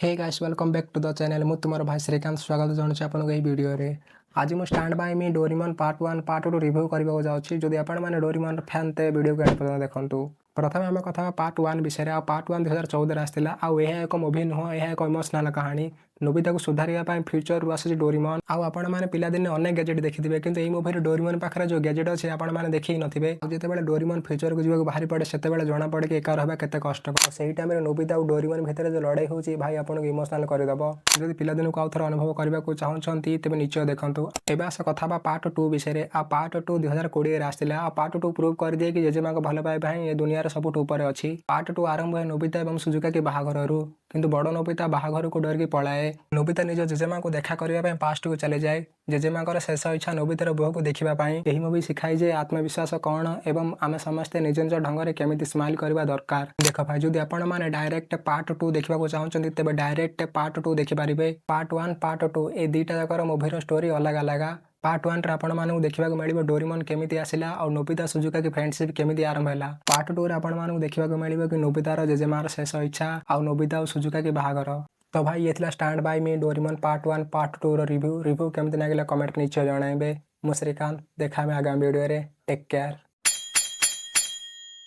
Hey guys welcome back to the channel मु तुम भाई श्रीकांत स्वागत जनाऊँ आपको यही वीडियो रे। आज मु stand by me Doraemon part 1 part 2 review करने जाऊँगी। जदि आपण डोरेमन फैन ते वीडियो को पर्यटन देखूँ। प्रथम आम कथा पार्ट 1 विषय आ पार्ट 1 2014 आसाला एक मुवी नुह यह एक इमोशनल कहानी। नोबिता को सुधारिया फ्यूचर आसी डोरेमन आपण मैंने पिलादिने अनेक गैजेट देखिथे कि यही मुवी डोरेमन पाखे जो गैजेट अच्छे आपने देखी नथिबे। जिते डोरेमन फ्यूचर को जीवा बाहरी पड़े से जना पड़े कि एका रहा केते कष्टकर। से टाइम नोबिता और डोरेमन भितर जो लड़ाई होची भाई आपको इमोशनल करदेव। जब पिलादिन को आउ थे अनुभव करने को चाहते तेज निश्चय देखूँ। एवं आस कथा पार्ट 2 विषय आ पार्ट 2 2020 आसाला पार्ट 2 प्रूव कर दिए कि जेजेमा को भल पाइबा ये दुनिया सबुठ ऊपर अच्छी। पार्ट 2 आरंभ है नोबिता और सुजुका के बाहाघर किंतु बड़ नोबिता बाहाघर को डर की पलाए। नोबिता निज जेजेमा को देखा करने पास्ट को चले जाए। जेजेमा शेष इच्छा नोबितार बुह को देखापी। यही मुवी शिखाई जे आत्मविश्वास कौन एवं आम समस्ते निज निज ढंग से केमी स्माइल करवा दरकार। देख भाई जदि आपण मैंने डायरेक्ट पार्ट 2 देखा चाहते तेज डायरेक्ट पार्ट 2 देखिपारे। पार्ट 1 पार्ट 2 ये दुईटा जाकर मुभीर स्टोरी अलग अलग। पार्ट 1 आपण मानू देखा मिले डोरेमन केमी आसला और नोबिता सुजुका की फ्रेंडशिप केमी आरंभ है। पार्ट 2 आपण देखा मिले कि नोबितार जेजेमार शेष इच्छा और नोबिता और सुजुका की बाहाघर। तो भाई ये stand by me Doraemon part 1 part 2 review केमती लगे कमेंट नीचे जनइबे। मु श्रीकांत देखा आगामी वीडियो रे। Take care.